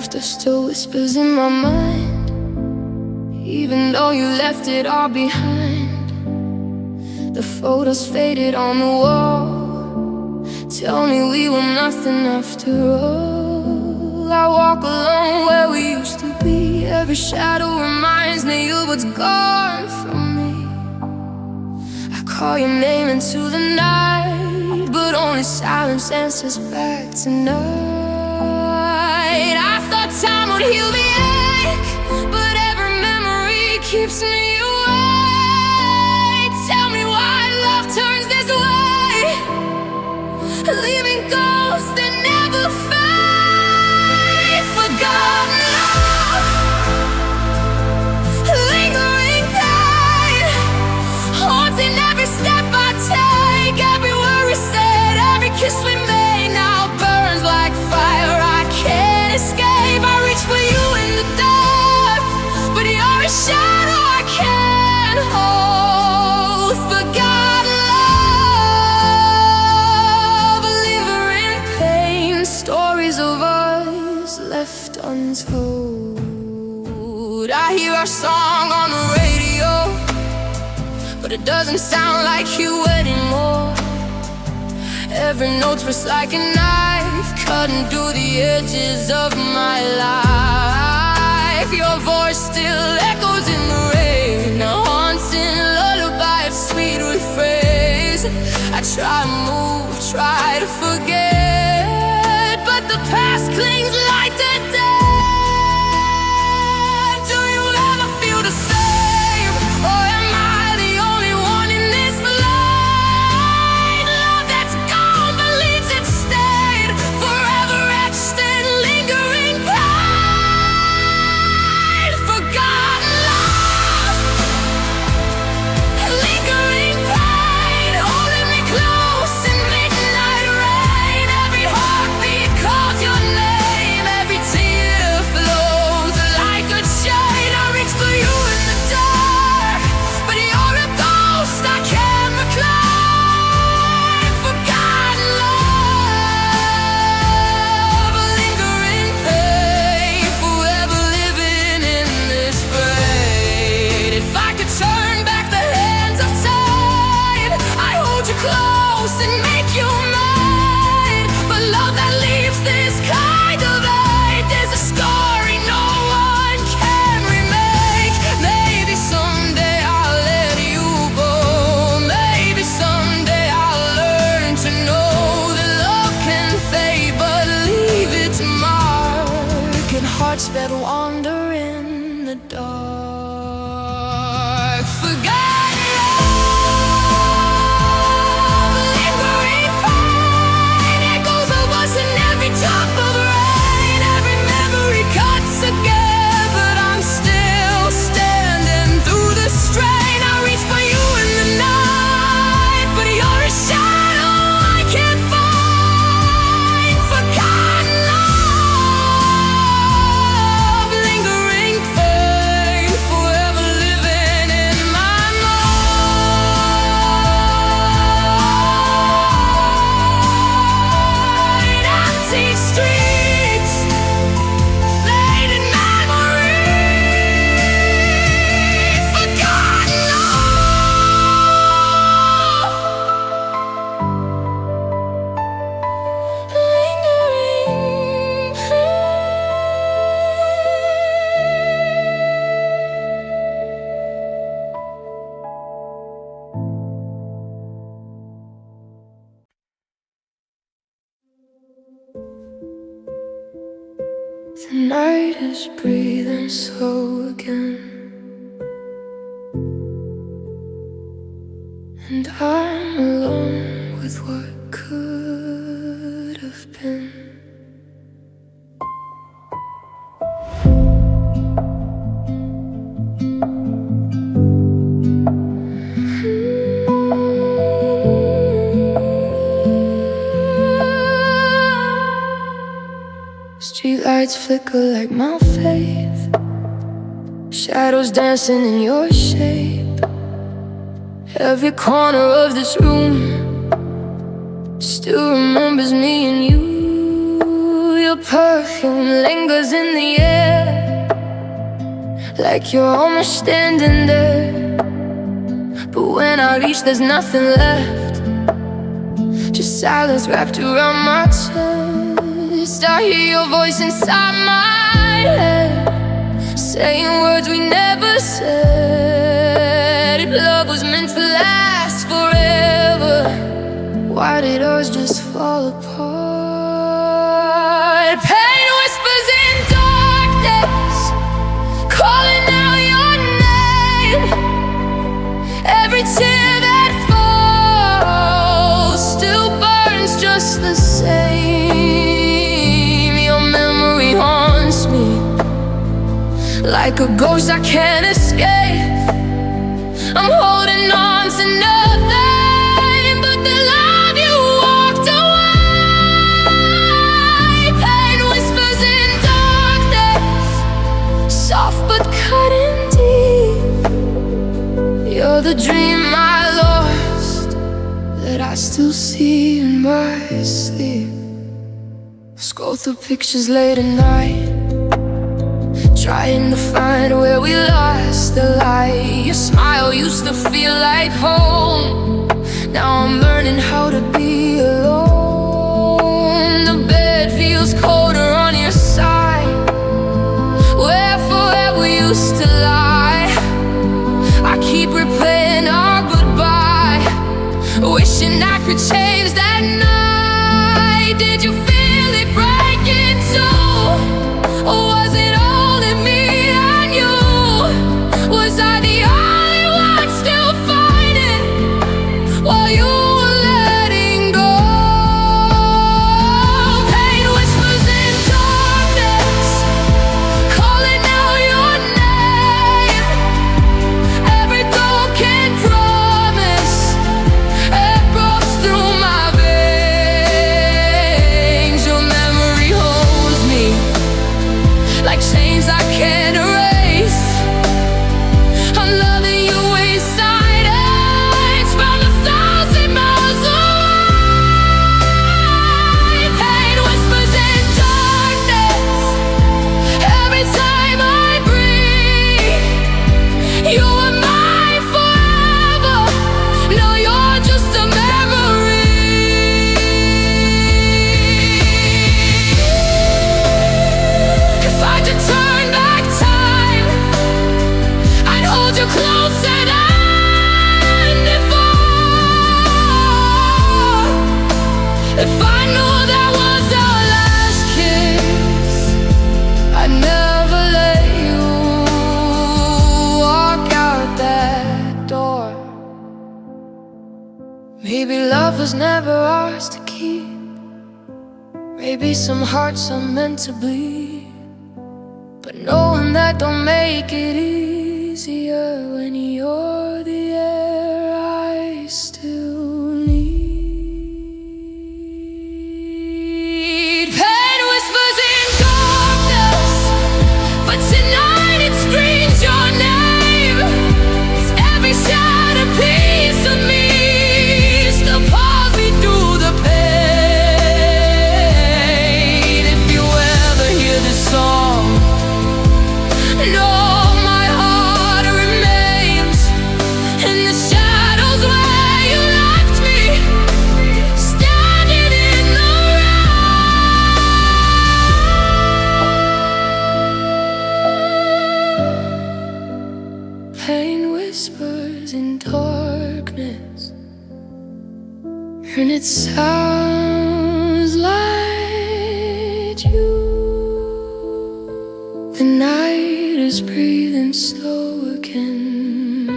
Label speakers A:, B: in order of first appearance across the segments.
A: laughter still whispers in my mind, even though you left it all behind. The photos faded on the wall tell me we were nothing after all. I walk alone where we used to be. Every shadow reminds me of what's gone from me. I call your name into the night, but only silence answers back tonight. I thought time would heal the ache, but every memory keeps me away. Tell me why love turns this way, leaving ghosts that never fade. Forgotten love, lingering pain, haunting every step I take, every word we said, every kiss we made. Now burns like fire, I can't escape. I reach for you in the dark, but you're a shadow I can't hold. Forgotten love, a liver in pain, stories of us left untold. I hear our song on the radio, but it doesn't sound like you anymore. Every note was like a knife, cutting through the edges of my life. Your voice still echoes in the rain, a haunting lullaby of sweet rephrase. I try to move, try to forget, but the past clings like the dead. Do you ever feel the same, or am I the only one in this flight? Love that's gone but leaves it stayed, forever etched in lingering pain. Forgotten love, lingering pain, holding me close in midnight rain. Every heartbeat calls your name, every tear flows like a chain. I reach for you in the dark, but you're a ghost I can't reclaim. Forgotten love, a lingering pain, forever living in this fate. If I could turn back the hands of time, I hold you close and make you mine. But love that leaves this kind of hate is a story no one can remake. Maybe someday I'll let you go, maybe someday I'll learn to know that love can fade, but leave its mark in hearts that wander in the dark. Forgotten love, lingering pain, echoes of us in every drop of rain. Every memory cuts again, but I'm still standing through the strain. I reach for you in the night, but you're a shadow I can't find. Forgotten love, lingering pain, forever living in my mind. Empty streets, faded memories. Forgotten love, lingering The night is breathing slow again, and I'm alone with what could have been. Streetlights flicker like my faith, shadows dancing in your shape. Every corner of this room still remembers me and you. Your perfume lingers in the air, like you're almost standing there. But when I reach, there's nothing left, just silence wrapped around my chest. I hear your voice inside my head, saying words we never said. If love was meant to last forever, why did ours just fall apart? Pain whispers in darkness, calling out your name. Every tear that falls still burns just the same. Your memory haunts me like a ghost I can't escape. I'm holding on to nothing but the love you walked away. Pain whispers in darkness, soft but cutting deep. You're the dream I lost, that I still see in my sleep. Scroll through pictures late at night, trying to find where we lost the light. Your smile used to feel like home, now I'm learning how to be alone. The bed feels colder on your side, where forever used to lie. I keep replaying our goodbye, wishing I could change that night. Did you feel it breaking too? Or was it only me and you? Was I the only one still fighting while you were letting go? Pain whispers in darkness, calling out your name. Every broken promise, it rolls through my veins. Your memory holds me like chains I can't erase. I'm loving you in silence from 1,000 miles away. Pain whispers in darkness, every time I breathe. You are mine forever, no, you're just a memory. If I could turn back time, I'd hold you closer than before. If I knew that was our last kiss, I'd never let you walk out that door. Maybe love was never ours to keep. Maybe some hearts are meant to bleed, but knowing that don't make it easier when you're the air I still need. Pain whispers in darkness, but tonight it screams your name. 'Cause every shattered piece of me still pulls me through the pain. If you ever hear this song, know my heart remains in the shadows where you left me, standing in the rain. Pain whispers in darkness, and it sounds like you. The night is breathing slow again,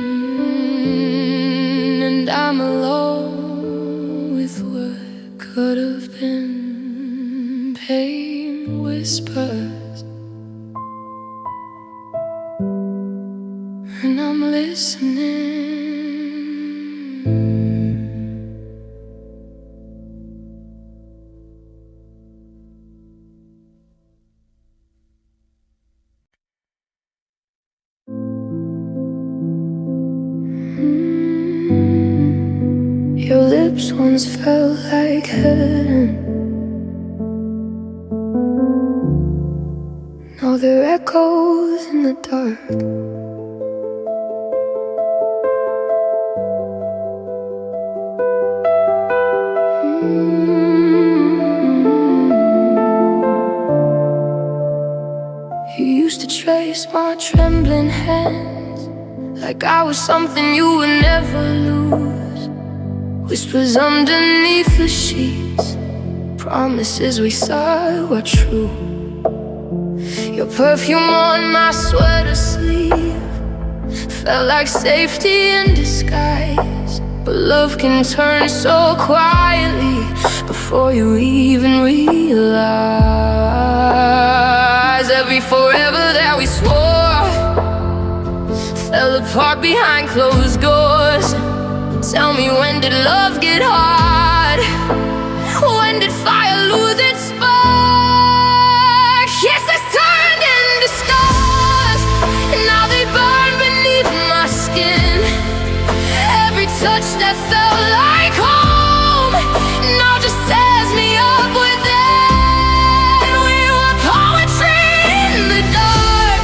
A: and I'm alone with what could have been. Pain whispers, and I'm listening. Your lips once felt like heaven, there echoes in the dark. You used to trace my trembling hands like I was something you would never lose. Whispers underneath the sheets, promises we thought were true. Your perfume on my sweater sleeve felt like safety in disguise. But love can turn so quietly before you even realize. Every forever that we swore fell apart behind closed doors. Tell me, when did love get hard? When did fire lose its spark? Kisses turned into scars, and now they burn beneath my skin. Every touch that felt like home now just tears me up within. We were poetry in the dark,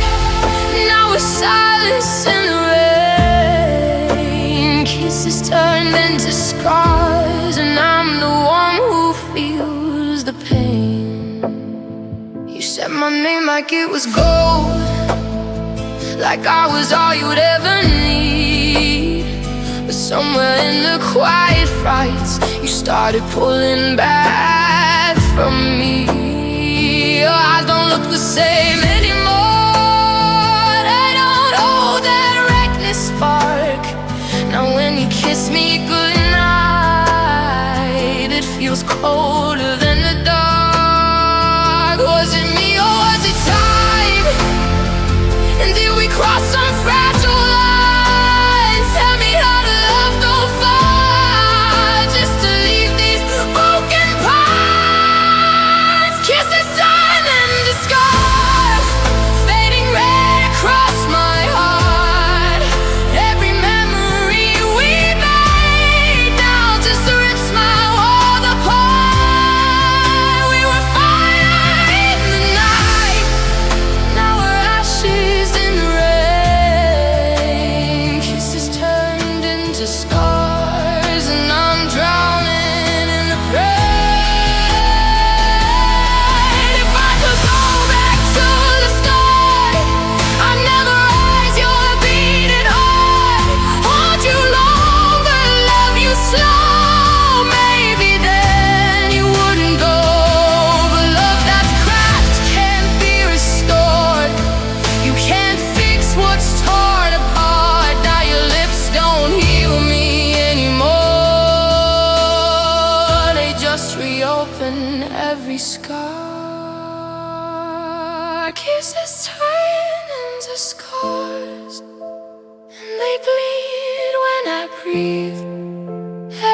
A: now we're silence in the rain. Kisses turned into scars, and I'm the one who feels the pain. You said my name like it was gold, like I was all you'd ever need. But somewhere in the quiet fights, you started pulling back from me. Your eyes don't look the same anymore. They don't hold that reckless spark. Now when you kiss me goodnight, it feels colder than the dark. Was it me or was it time? And did we cross some fragile lines? Tell me how to love go far, just to leave these broken parts. Kisses turn into scars, fading red across my heart. Every memory we made now just rips my world apart. We were fire in the night, now we're ashes in the rain. Kisses turned into scars, and I'm drowning in the pain. If I could go back to the start, I'd never rise your beating heart. Hold you longer, love you slow. Maybe then you wouldn't go. But love that's cracked can't be restored. You can't fix what's torn apart. Now your lips don't heal me anymore. They just reopen every scar. Kisses turn into scars, and they bleed when I breathe.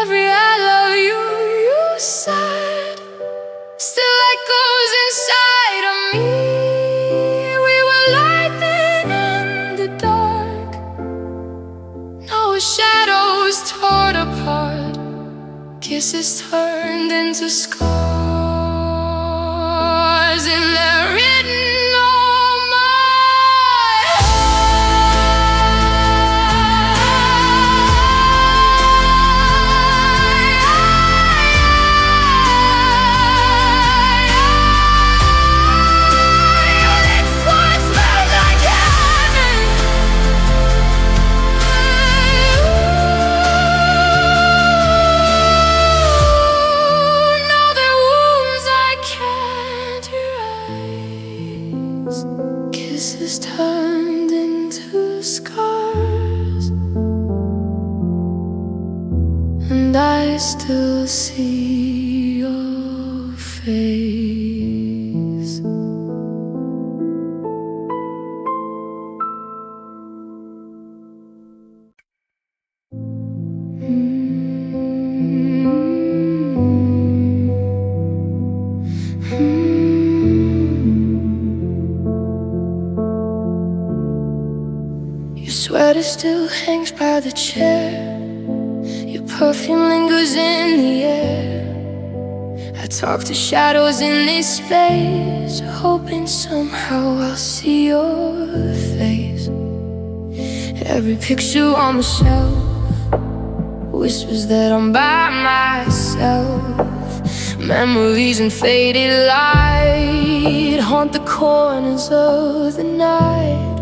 A: Every I love you, you said, still echoes inside of me. We were lightning in the dark, now we're shadows torn apart. Kisses turned into scars, and they're written on my Your lips once smelled like heaven. Now they're wounds I can't erase. Kisses turned into scars, and I still see your face. Your sweater still hangs by the chair, your perfume lingers in the air. I talk to shadows in this space, hoping somehow I'll see your face. Every picture on the shelf whispers that I'm by myself. Memories in faded light haunt the corners of the night.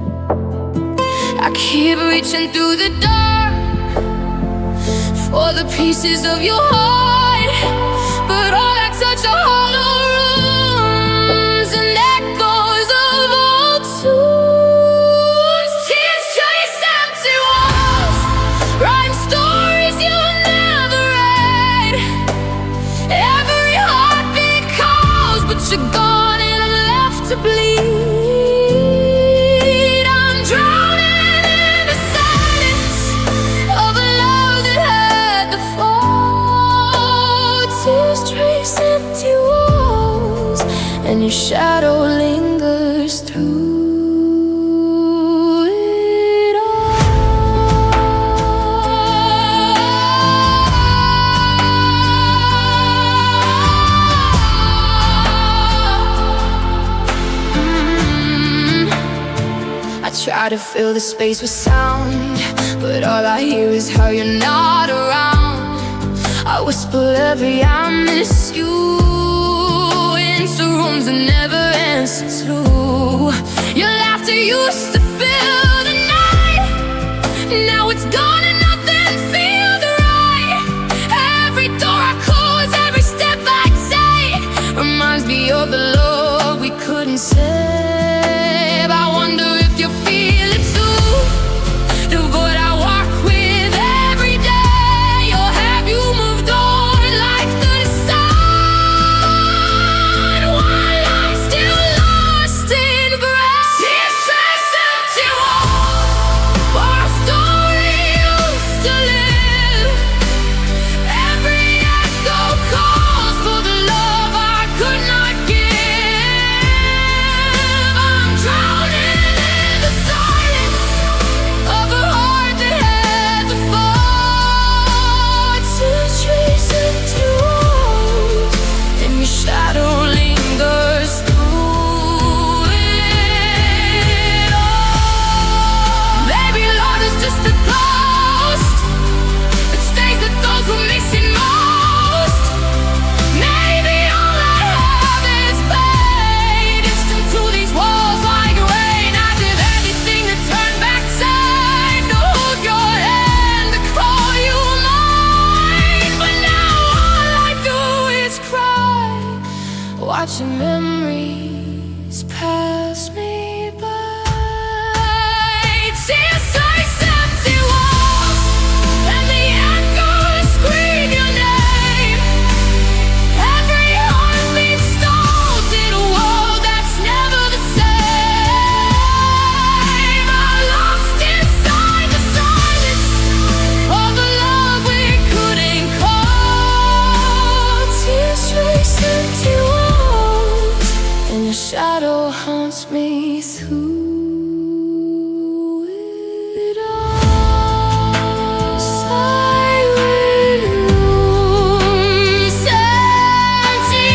A: I keep reaching through the dark for the pieces of your heart, but all I touch are hollow rooms and echoes of old tunes. Tears chase empty walls, writing stories you'll never read. Every heartbeat calls, but you're gone and I'm left to bleed. I'm drowning in the silence of a love that had the fall. Tears trace empty walls, and your shadow lingers through it all. I try to fill the space with sound, but all I hear is how you're not around. I whisper every I miss you into rooms that never answer to. Your laughter used to fill the night, now it's gone and nothing feels right. Every door I close, every step I take reminds me of the love we couldn't save. I wonder if you feel it too, the void I walk with every day. Or have you moved on like the sun, while I'm still lost in breath? Tears trace empty walls where our story used to live. Every echo calls for the love I could not give. I'm drowning in the silence of a heart that had the fall. Tears trace empty walls, and your shadow lingers through it all. Maybe love is just a ghost that stays with those who miss it most. Maybe all I have is pain, etched into these walls like rain. I did everything to turn back time, to hold your hand, to call you mine. But now all I do is cry, watching memories pass me by. Tears trace empty walls, and the echoes scream your name. Every heartbeat stalls in a world that's never the same. I'm lost inside the silence of the love we couldn't call. Tears trace empty walls, and your shadow haunts me through it all. Silent rooms, empty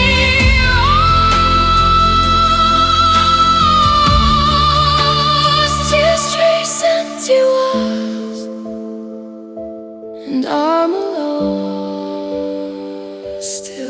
A: walls. Tears trace empty walls, and I'm alone still.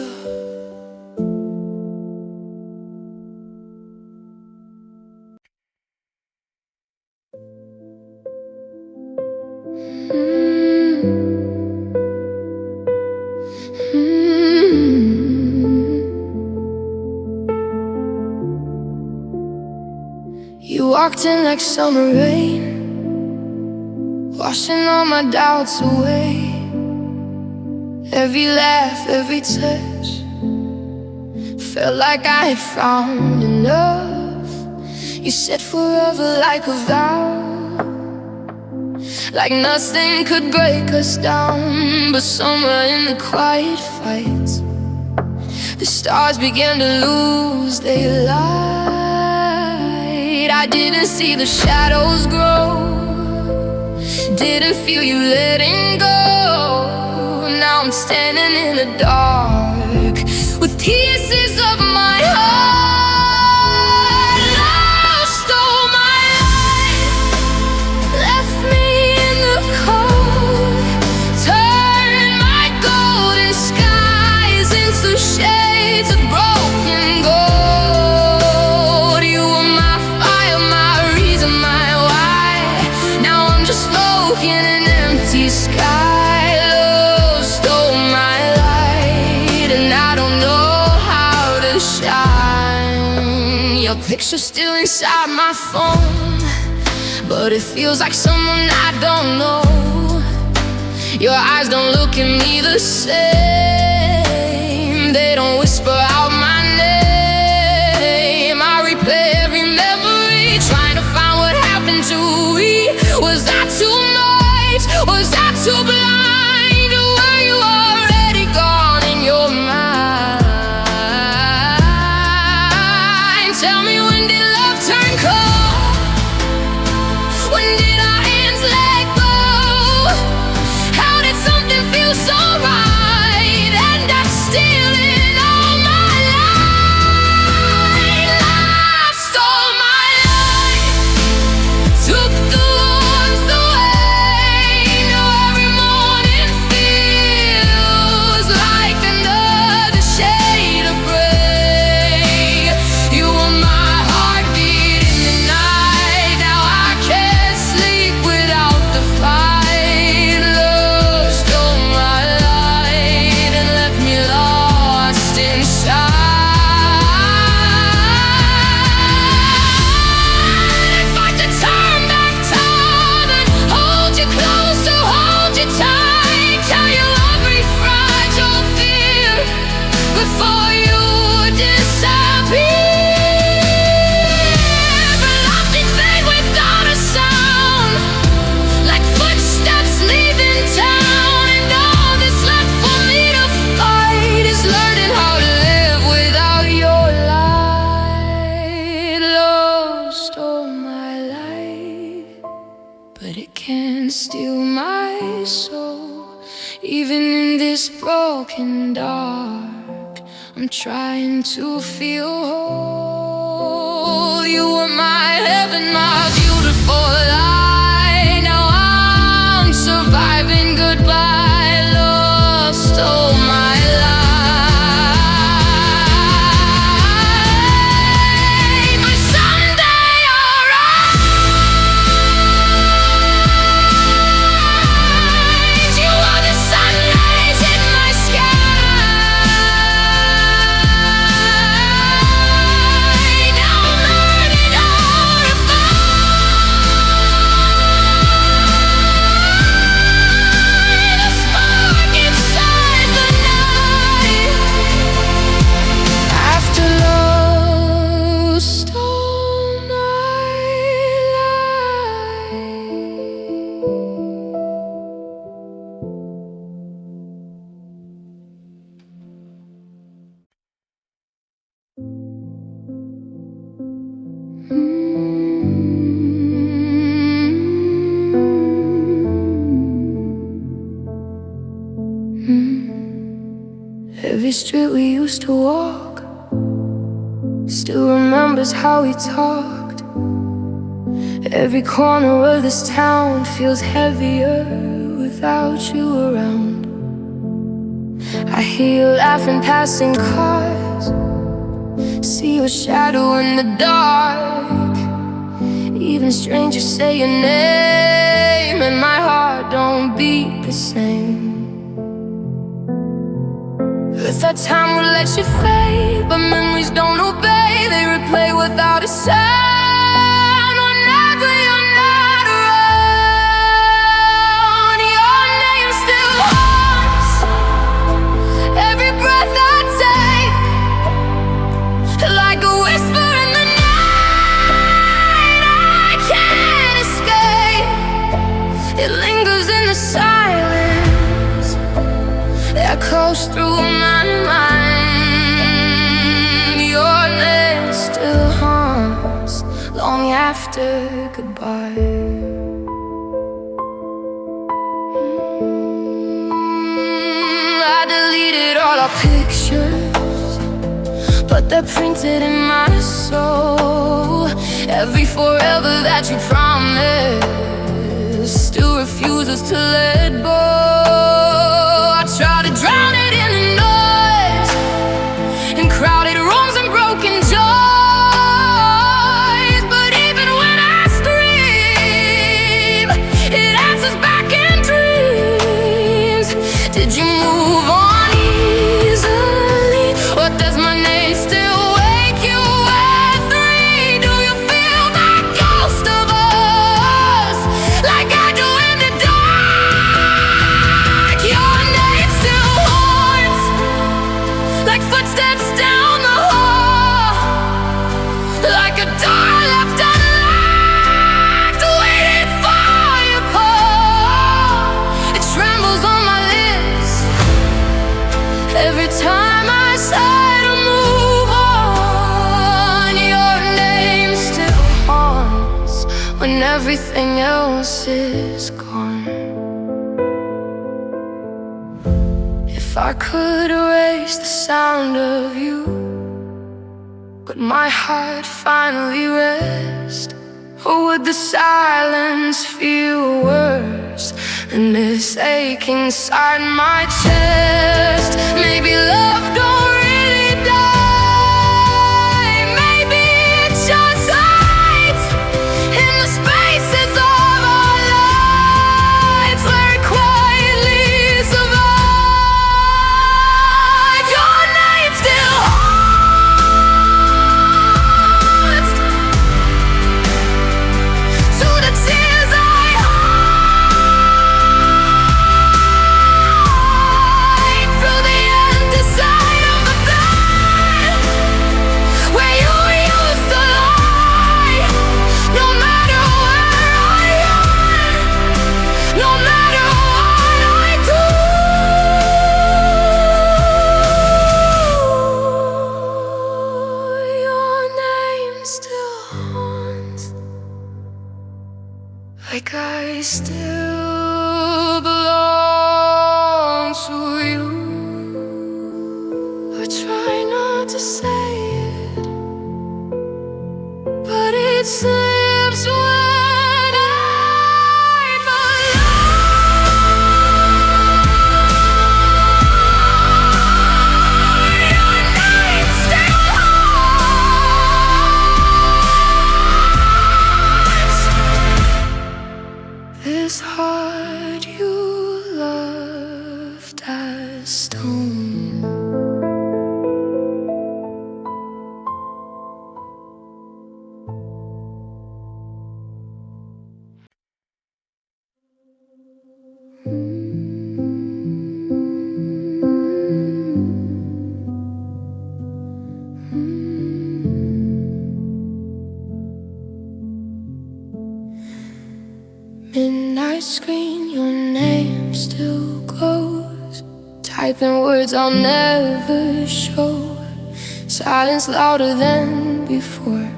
A: You walked in like summer rain, washing all my doubts away. Every laugh, every touch felt like I had found enough. You said forever like a vow, like nothing could break us down. But somewhere in the quiet fights, the stars began to lose their light. I didn't see the shadows grow, didn't feel you letting go. Now I'm standing in the dark with pieces of my heart. Love stole my life, left me in the cold, turned my golden skies into shades of broken gold. You were my fire, my reason, my why. Now I'm just floating in an empty sky. Love stole my light, and I don't know how to shine. Your picture's still inside my phone, but it feels like someone I don't know. Your eyes don't look at me the same. They don't whisper out my name. I replay every memory, trying to find what happened to me. Was I too much? Was I too blind? Or were you already gone in your mind? Tell me, when did love turn cold? When did our hands let go? How did something feel so right and I'm still in all my life? Love stole my life, took the warmth away. Now every morning feels like another shade of gray. You were my heartbeat in the night. Now I can't sleep without the fight. Love stole my light and left me lost inside. If I could turn back time and hold you closer, hold you tight, tell you every fragile fear before you disappear. But love can fade without a sound, like footsteps leaving town. And all that's left for me to fight is learning how to live without your light. Love stole my light, but it can't steal my soul. Even in this broken dark, I'm trying to feel whole. You were my heaven, my beautiful light. Now I'm surviving goodbye. Love stole my light. But someday I'll rise. You are the sunrise in my sky. Now I'm learning how to find a spark inside the night. After love stole my Every street we used to walk still remembers how we talked. Every corner of this town feels heavier without you around. I hear you laughing passing cars, see your shadow in the dark. Even strangers say your name, and my heart don't beat the same. I thought time would let you fade, but memories don't obey. They replay without a sound. Whenever you're not around, your name still haunts every breath I take, like a whisper in the night. I can't escape. It lingers in the silence that goes through my mind. Your name still haunts long after goodbye. I deleted all our pictures, they're printed in my soul. Every forever that you promised still refuses to let go. I try to drown it in the noise, in crowded rooms and broken joys. But even when I scream, it answers back in dreams. Did you move on easily, or does my name still wake you at 3? Do you feel that ghost of us, like I do in the dark? Your name still haunts, like footsteps down the hall, like a door left unlocked, waiting for your call. It trembles on my lips every time I say to move on. Your name still haunts when everything else is gone. If I could erase the sound of you, could my heart finally rest? Or would the silence feel worse than this aching inside my chest? Maybe love don't really die. Maybe it just hides in the spaces of our lives, where it quietly survives. Your name still haunts, to the tears I hide, through the empty side of the bed where you used to lie. No matter where I am, no matter what I do, your name still haunts, like I still belong to you. I try not to say it, but it slips when I'm alone. Your name still haunts this heart you loved as stone. Midnight screen, your name still glows, typing words I'll never show. Silence louder than before.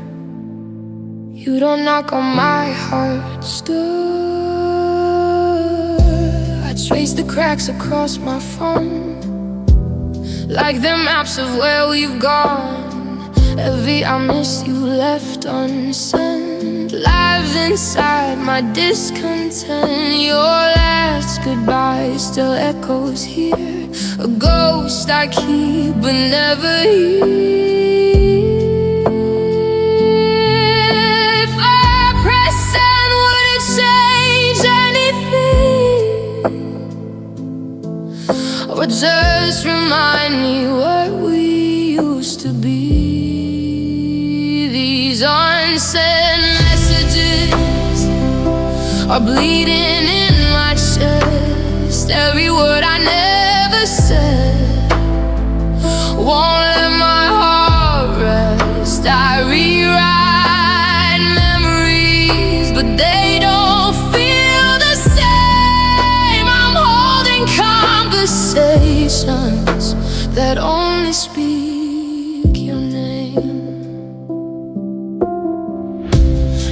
A: You don't knock on my heart's door. I trace the cracks across my phone, like the maps of where we've gone. Every I miss you left unsent lives inside my discontent. Your last goodbye still echoes here, a ghost I keep but never hear. If I press send, would it change anything, or just remind me what we used to be? These unsent messages are bleeding in my chest. Every word I never said won't let my heart rest. I rewrite memories, but they don't feel the same. I'm holding conversations that only speak your name.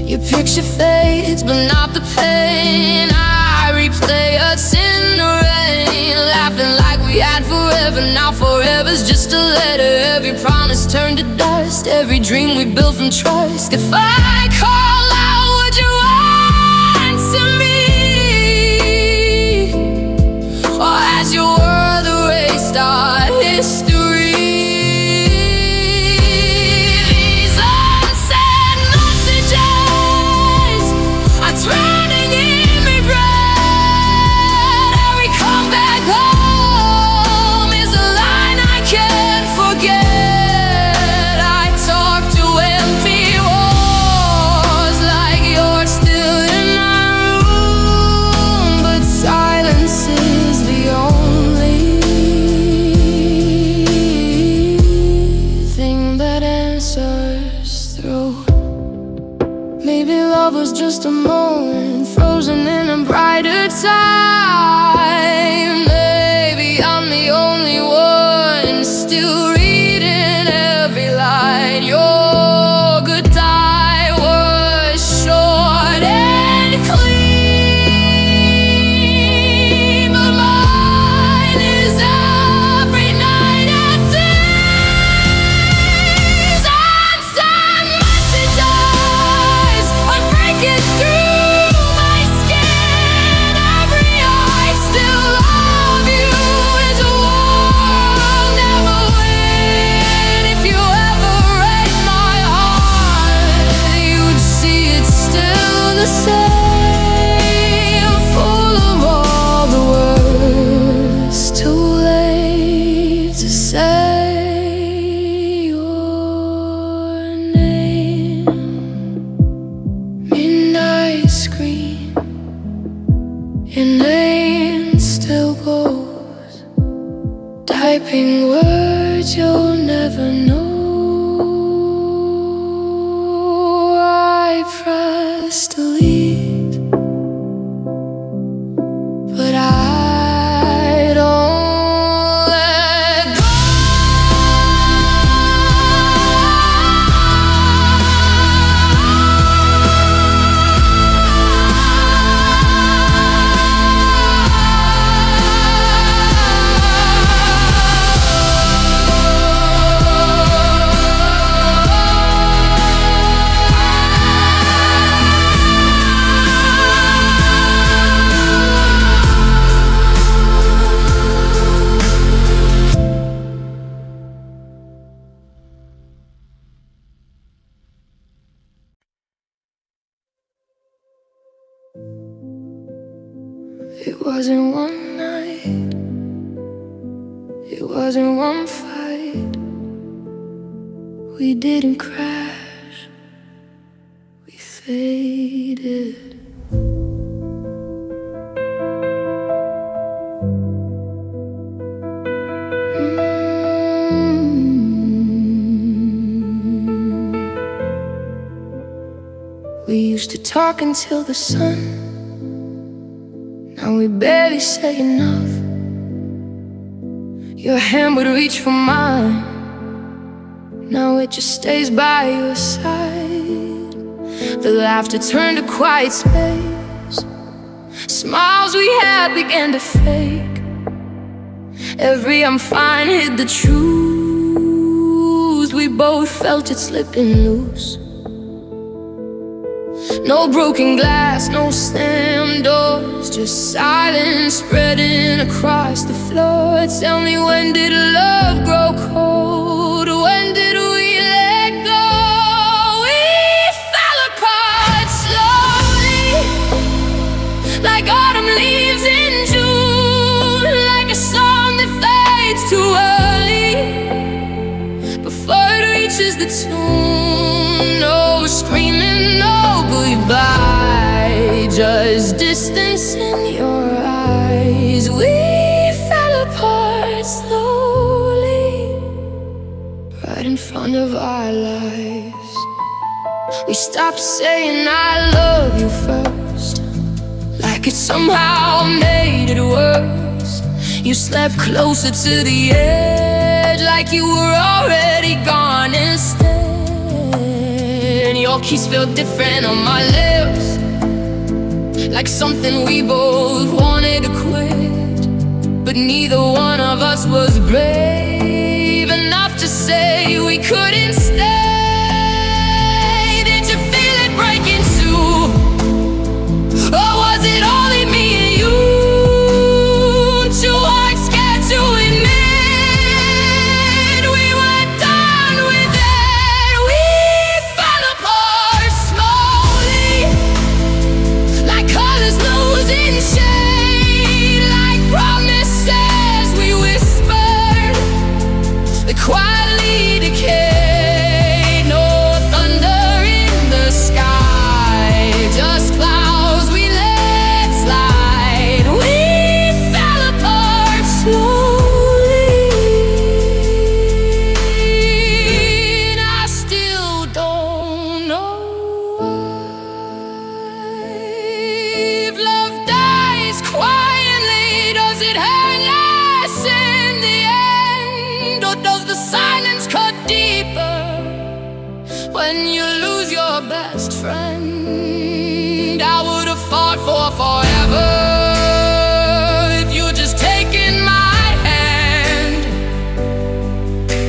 A: Your picture fades, but not the pain. I replay us in the rain, laughing like we had forever. forever, now forever's just a letter. Every promise turned to dust, every dream we built from trust. If I call out, would you answer me? Or has your world erased our history? These unsaid messages are drowning in me breath. Every comeback home is a line I can't forget. I talk to empty walls like you're still in my room, but silence is the only thing that answers through. Maybe love was just a moment frozen in a brighter time. Maybe I'm the only one still reading every line. Your goodbye was short and clean, but mine is every night at these unsent messages are breaking through my skin. Every I still love you is a war I'll never win. If you ever read my heart, you'd see it's still the same, full of all the words too late to say your name. Midnight scream, your name still goes, typing words you'll never know. I press delete, but I don't let go. It wasn't one night, it wasn't one fight. We didn't crash, we faded. We used to talk until the sun. Now we barely say enough. Your hand would reach for mine, now it just stays by your side. The laughter turned to quiet space. Smiles we had began to fake. Every I'm fine hid the truth. We both felt it slipping loose. No broken glass, no slammed doors, just silence spreading across the floor. Tell me, when did love grow cold? When did we let go? We fell apart slowly, like autumn leaves in June, like a song that fades too early before it reaches the tune. No screaming, no goodbye, just distance in your eyes. We fell apart slowly, right in front of our lives. We stopped saying I love you first, like it somehow made it worse. You slept closer to the edge, like you were already gone instead. Your kiss felt different on my lips, like something we both wanted to quit. But but neither one of us was brave enough to say we couldn't stay. Did you feel it breaking too? Or was it only me and you? Two hearts scared to admit we were done with it. We fell apart slowly, like colors losing shade, like promises we whispered that quietly decayed. No thunder in the sky, just clouds we let slide. We fell apart slowly, and I still don't know why. If love dies quietly, does it hurt less in the end? Or does the silence cut deeper when you lose your best friend? I would have fought for forever if you'd just taken my hand.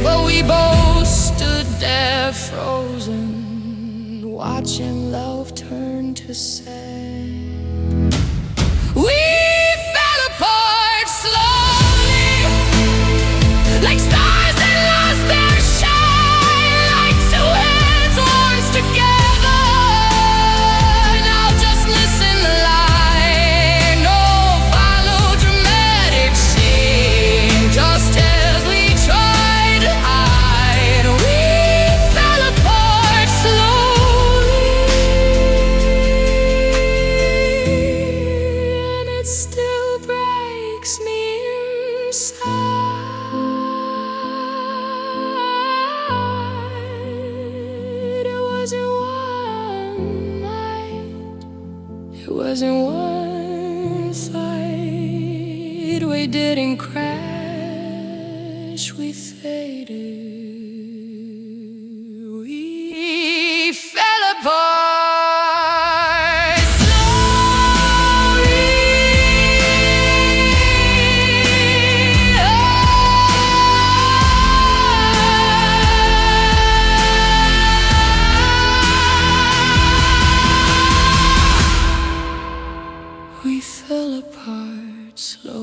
A: But we both stood there frozen, watching love turn to sand. We fell apart slowly, like stars that lost their shine, like two hands once together. Now just listen the line, no final dramatic scene, just as we tried to hide. We fell apart slowly, and it still breaks me inside. It wasn't one night, it wasn't one fight. We didn't crash, we faded. We fell apart slowly. We fell apart slowly.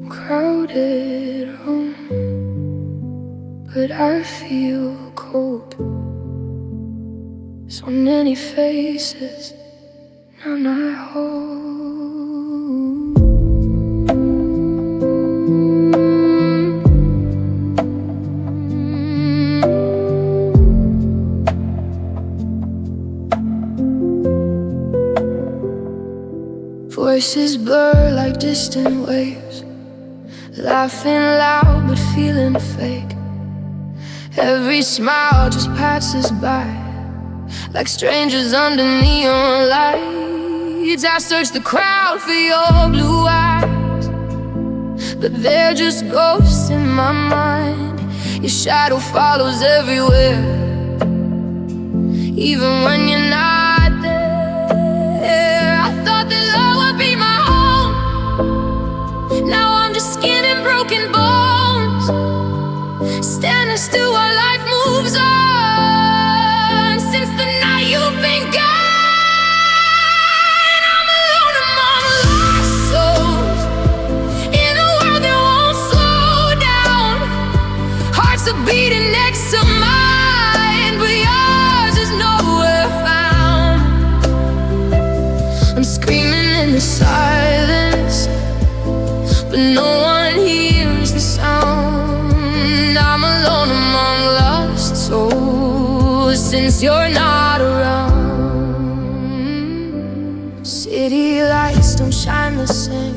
A: Crowded room, but I feel cold. So many faces, none I hold. Voices blur like distant waves, laughing loud but feeling fake. Every smile just passes by, like strangers under neon lights. I search the crowd for your blue eyes, but they're just ghosts in my mind. Your shadow follows everywhere, even when you're not there. I thought that love would be my home, now I'm just skin and broken bones, standing still while life moves on. Since the night you've been gone, I'm alone among lost souls, in a world that won't slow down. Hearts are beating next to mine, but yours is nowhere found. I'm screaming in the silence, but no one hears the sound. I'm alone among lost souls, since you're not around. City lights don't shine the same,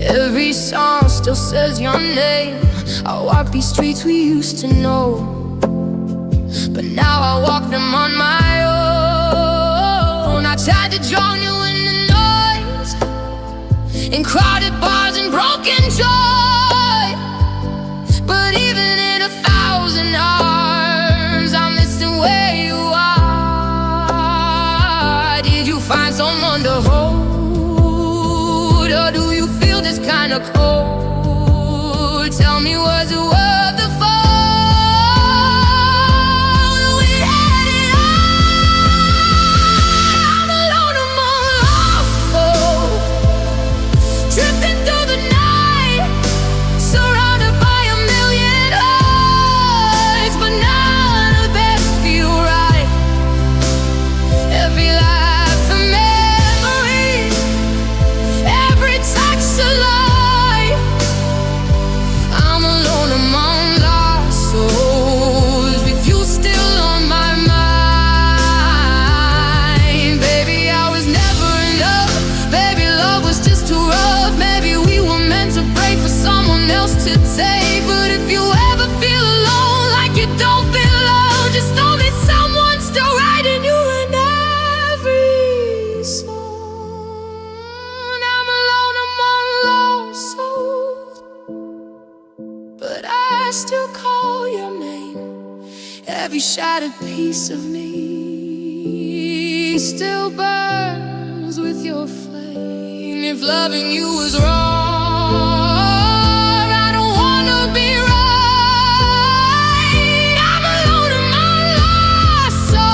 A: every song still says your name. I walk these streets we used to know, but now I walk them on my own. I tried to drown you in the noise, in crowded bars and broken joy, but even in 1,000 arms, I'm missing where you are. Did you find someone to hold, or do you feel this kind of cold? Tell me, was it worth the fall? We had it all. I'm alone among lost souls, drifting through the night, surrounded by a million hearts, but none of them feel right. Every laugh a memory, every touch a lie. I'm alone among lost souls, with you still on my mind. Baby, I was never enough. Baby, love was just too rough. Maybe we were meant to break for someone else to take. But if you ever feel alone, like you don't belong, just know that someone's still writing you in every song. I'm alone among lost souls, but I still call your name. Every shattered piece of me still burns with your flame. If loving you was wrong, I don't wanna be right. I'm alone among lost souls,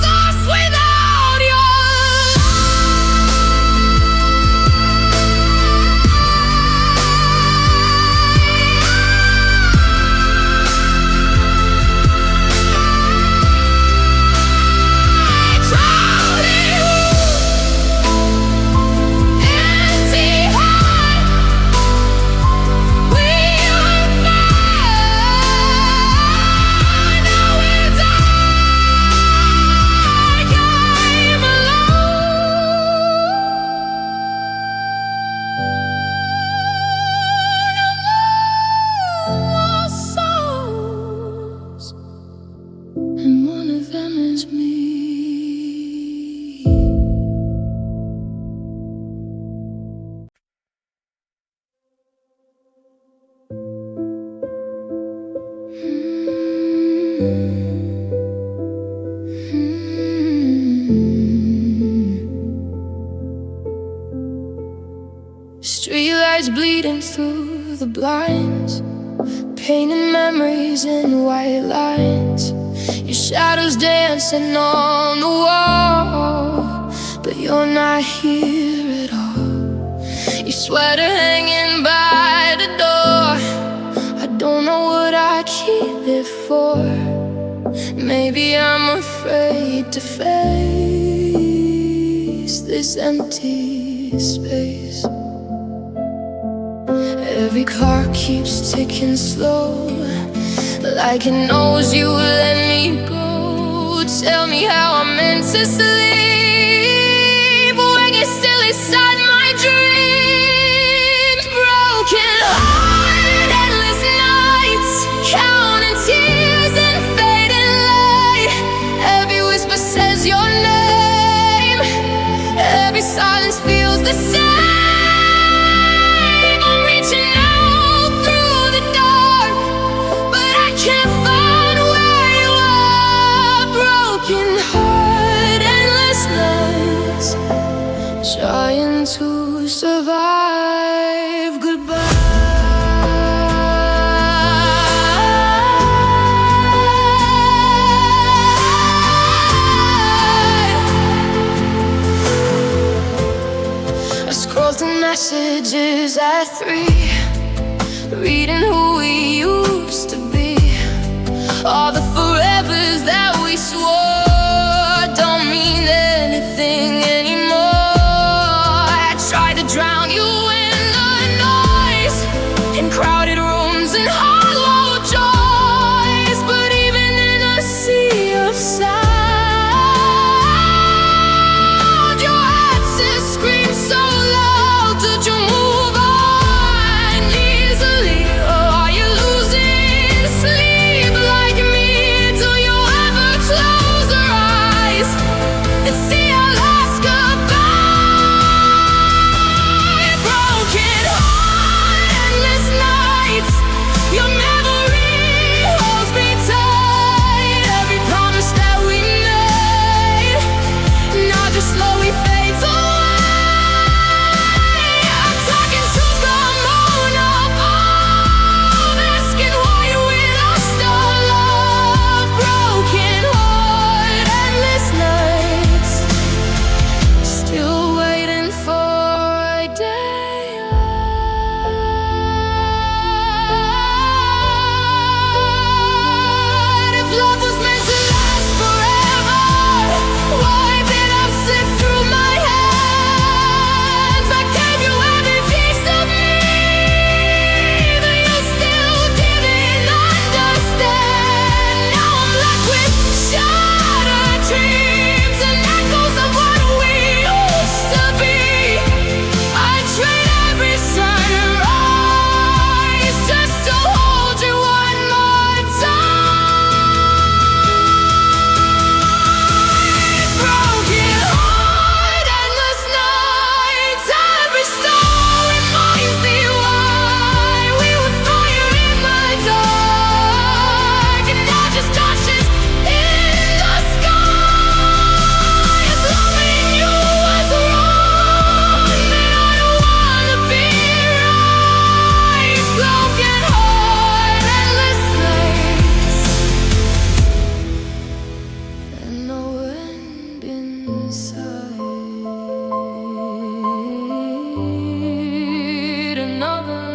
A: lost without your and one of them is me. Streetlights bleeding through the blinds, painting memories in white lines. Your shadows dancing on the wall, but you're not here at all. Your sweater hanging by the door. I don't know what I keep it for. Maybe I'm afraid to face this empty space. Every clock keeps ticking slow, like it knows you let me go. Tell me how I'm meant to sleep when you're still inside my dreams. Broken heart, endless nights, counting tears and fading light. Every whisper says your name, every silence feels the same. Trying to survive goodbye. I scroll through messages at 3, reading who we used to be. All the forevers that we swore don't mean anything anymore. Drown you in the noise, in crowded rooms and hollow joys. But even in a sea of sound, your absence screams so loud. Did you move on? need another